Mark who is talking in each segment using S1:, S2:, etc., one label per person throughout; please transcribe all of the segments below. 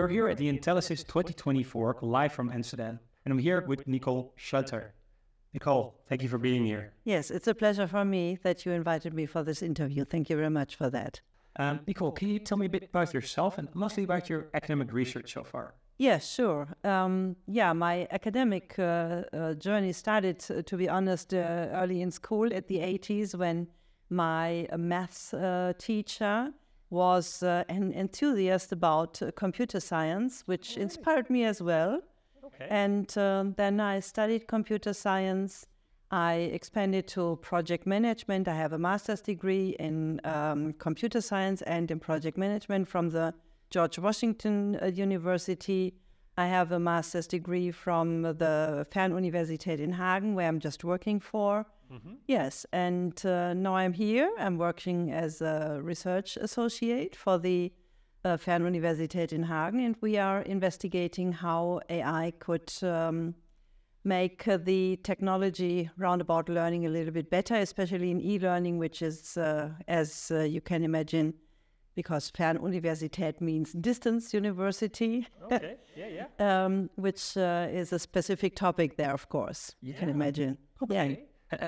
S1: we're here at the IntelliSys 2024 live from Amsterdam, and I'm here with Nicole Schelter. Nicole, thank you for being here.
S2: Yes, it's a pleasure for me that you invited me for this interview. Thank you very much for that.
S1: Nicole, can you tell me a bit about yourself and mostly about your academic research so far?
S2: Yes, sure. My academic journey started, to be honest, early in school at the 80s when my maths teacher was an enthusiast about computer science, which inspired me as well.
S1: Okay.
S2: And then I studied computer science. I expanded to project management. I have a master's degree in computer science and in project management from the George Washington University. I have a master's degree from the FernUniversität Hagen, where I'm just working for. Mm-hmm. Yes, and now I'm here. I'm working as a research associate for the FernUniversität Hagen, and we are investigating how AI could make the technology roundabout learning a little bit better, especially in e-learning, which is, as you can imagine, because Fernuniversität means distance university,
S1: okay.
S2: which is a specific topic there, of course, you can imagine.
S1: Okay. Yeah.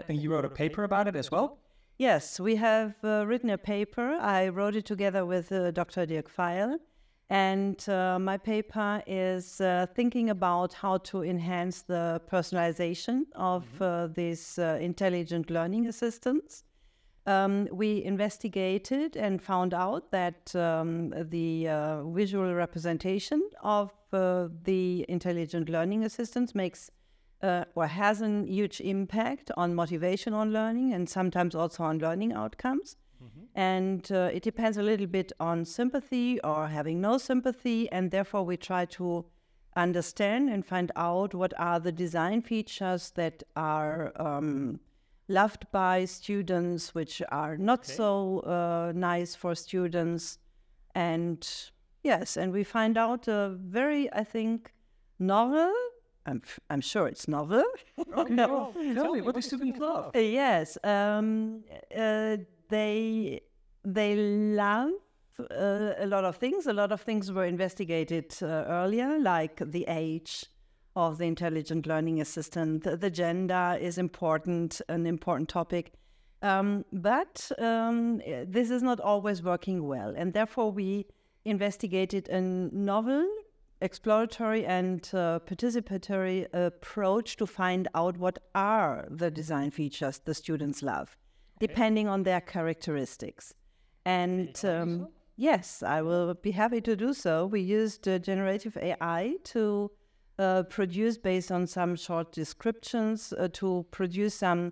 S1: And you wrote a paper about it as well?
S2: Yes, we have written a paper. I wrote it together with Dr. Dirk Feil. And my paper is thinking about how to enhance the personalization of these intelligent learning assistants. We investigated and found out that the visual representation of the intelligent learning assistants makes or has a huge impact on motivation on learning and sometimes also on learning outcomes. And it depends a little bit on sympathy or having no sympathy, and therefore we try to understand and find out what are the design features that are loved by students, which are not so nice for students. And yes, and we find out a very, I think, novel, I'm sure it's novel.
S1: Okay, no. Tell me, what do students love?
S2: Yes, they love a lot of things. A lot of things were investigated earlier, like the age of the intelligent learning assistant. The gender is important, an important topic. But this is not always working well. And therefore, we investigated a novel, exploratory and participatory approach to find out what are the design features the students love, depending on their characteristics. And yes, I will be happy to do so. We used generative AI to produce, based on some short descriptions, to produce some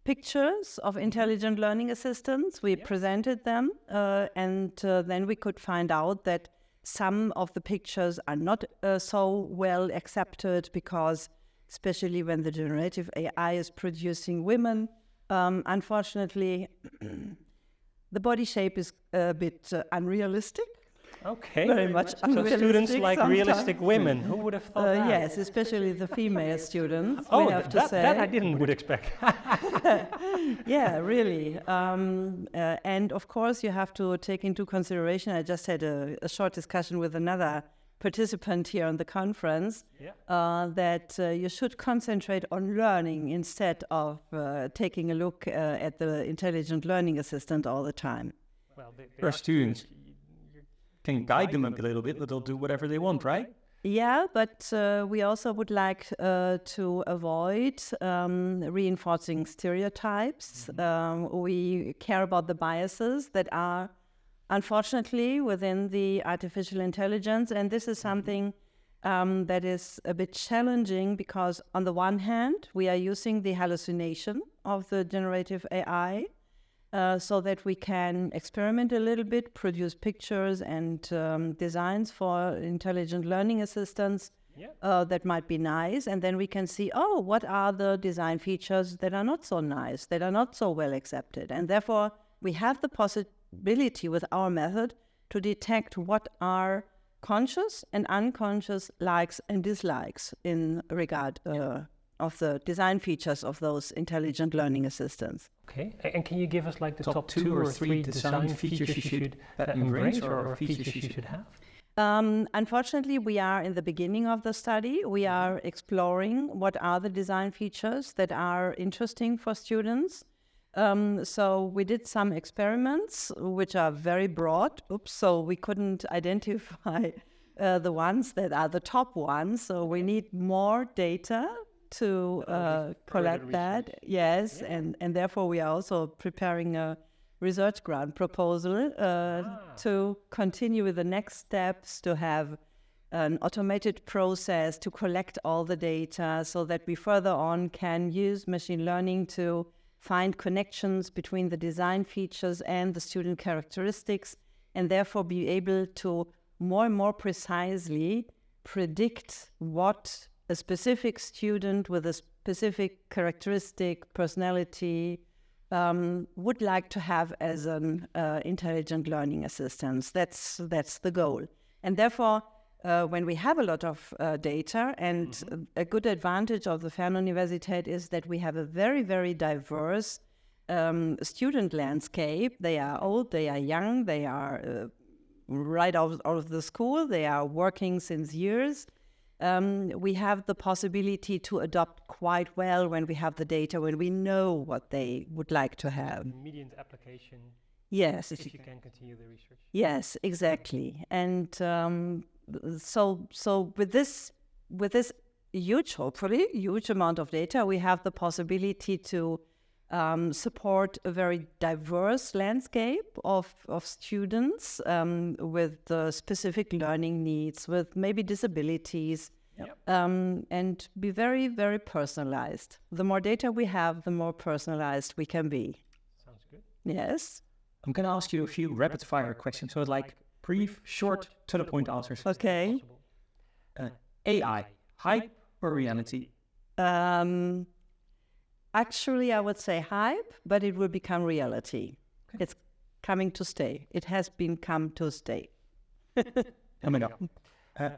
S2: pictures of intelligent learning assistants. We presented them, and then we could find out that some of the pictures are not so well accepted because, especially when the generative AI is producing women, unfortunately, the body shape is a bit unrealistic.
S1: Okay.
S2: Very much unrealistic.
S1: So students like
S2: sometimes.
S1: realistic women. Who would have thought that?
S2: Yes, especially the female students.
S1: Oh,
S2: we have to say.
S1: That I would expect.
S2: Yeah, really. And of course, you have to take into consideration, I just had a short discussion with another participant here on the conference, that you should concentrate on learning instead of taking a look at the intelligent learning assistant all the time.
S1: Well, for students, you can guide them a little bit, but they'll do whatever they want, right?
S2: Yeah, but we also would like to avoid reinforcing stereotypes. We care about the biases that are, unfortunately, within the artificial intelligence. And this is something that is a bit challenging because, on the one hand, we are using the hallucination of the generative AI so that we can experiment a little bit, produce pictures and designs for intelligent learning assistants that might be nice. And then we can see, what are the design features that are not so nice, that are not so well accepted. And therefore, we have the possibility with our method to detect what are conscious and unconscious likes and dislikes in regard of the design features of those intelligent learning assistants.
S1: Okay, and can you give us like the top 2 or 3 design features you should embrace or features you should have?
S2: Unfortunately, we are in the beginning of the study. We are exploring what are the design features that are interesting for students. So we did some experiments which are very broad. So we couldn't identify the ones that are the top ones. So we need more data to collect that. Yes, and therefore we are also preparing a research grant proposal to continue with the next steps, to have an automated process to collect all the data so that we further on can use machine learning to find connections between the design features and the student characteristics, and therefore be able to more and more precisely predict what a specific student with a specific characteristic, personality, would like to have as an intelligent learning assistant. That's the goal. And therefore, when we have a lot of data, and a good advantage of the FernUniversität is that we have a very, very diverse student landscape. They are old, they are young, they are right out of the school, they are working since years. We have the possibility to adopt quite well when we have the data, when we know what they would like to have.
S1: Immediate application.
S2: Yes.
S1: If you can continue the research.
S2: Yes, exactly. And so with this hopefully huge amount of data, we have the possibility to support a very diverse landscape of students with specific learning needs, with maybe disabilities, and be very, very personalized. The more data we have, the more personalized we can be.
S1: Sounds good.
S2: Yes.
S1: I'm going to ask you a few rapid fire questions. So like brief, short, to the point answers.
S2: Okay.
S1: AI, hype or reality?
S2: Actually, I would say hype, but it will become reality. Okay. It's coming to stay. It has been come to stay.
S1: Coming up.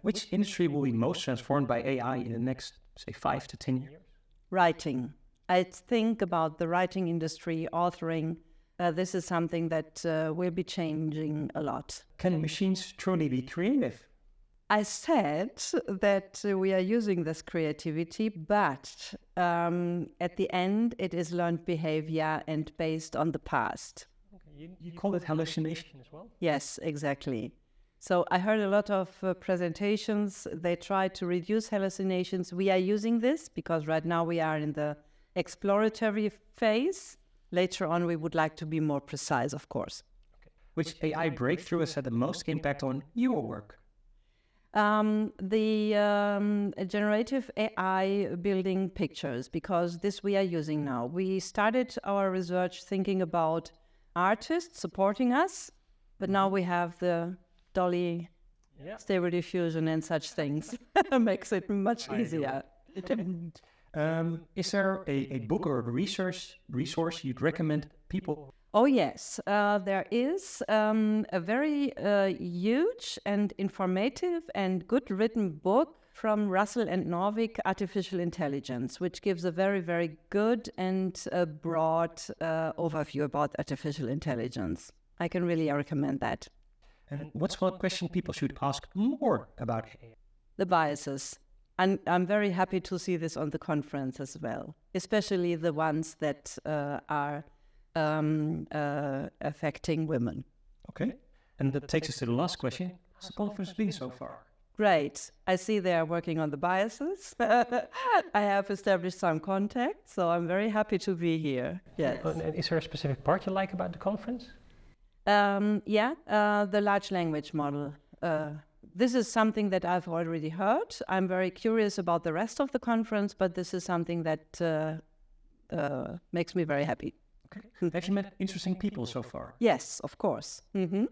S1: Which industry will be most transformed by AI in the next, say, 5 to 10 years?
S2: Writing. I think about the writing industry, authoring. This is something that will be changing a lot.
S1: Can machines truly be creative?
S2: I said that we are using this creativity, but at the end, it is learned behavior and based on the past.
S1: Okay. You call it hallucination as well?
S2: Yes, exactly. So I heard a lot of presentations. They try to reduce hallucinations. We are using this because right now we are in the exploratory phase. Later on, we would like to be more precise, of course.
S1: Okay. Which AI breakthrough has had the most impact on your work?
S2: The generative AI building pictures, because this we are using now. We started our research thinking about artists supporting us, but now we have the DALL-E, Stable Diffusion and such things. Makes it much easier.
S1: Is there a book or a resource you'd recommend people?
S2: Oh, yes. There is a very huge and informative and good written book from Russell and Norvig, Artificial Intelligence, which gives a very, very good and broad overview about artificial intelligence. I can really recommend that.
S1: And what's one question people should ask more about AI?
S2: The biases. And I'm very happy to see this on the conference as well, especially the ones that are affecting women.
S1: Okay. And that takes us to the last question. How's the conference been so far?
S2: Great. I see they are working on the biases. I have established some contact, so I'm very happy to be here. Yes.
S1: And is there a specific part you like about the conference?
S2: The large language model. This is something that I've already heard. I'm very curious about the rest of the conference, but this is something that makes me very happy.
S1: Okay. Have you met interesting people so far?
S2: Yes, of course. Mm-hmm.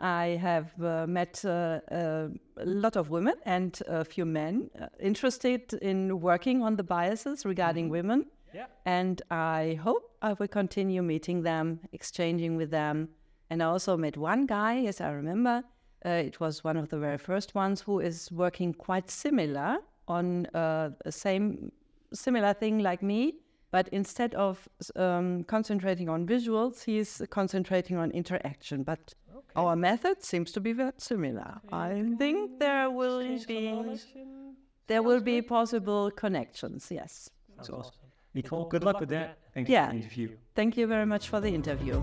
S2: I have met a lot of women and a few men interested in working on the biases regarding women. Yeah. And I hope I will continue meeting them, exchanging with them. And I also met one guy, yes, I remember. It was one of the very first ones who is working quite similar on similar thing like me, But instead of concentrating on visuals, he's concentrating on interaction. But our method seems to be very similar. I think there will be possible connections, yes.
S1: That's awesome. Nicole, good luck with that. Thank you for the interview.
S2: Thank you very much for the interview.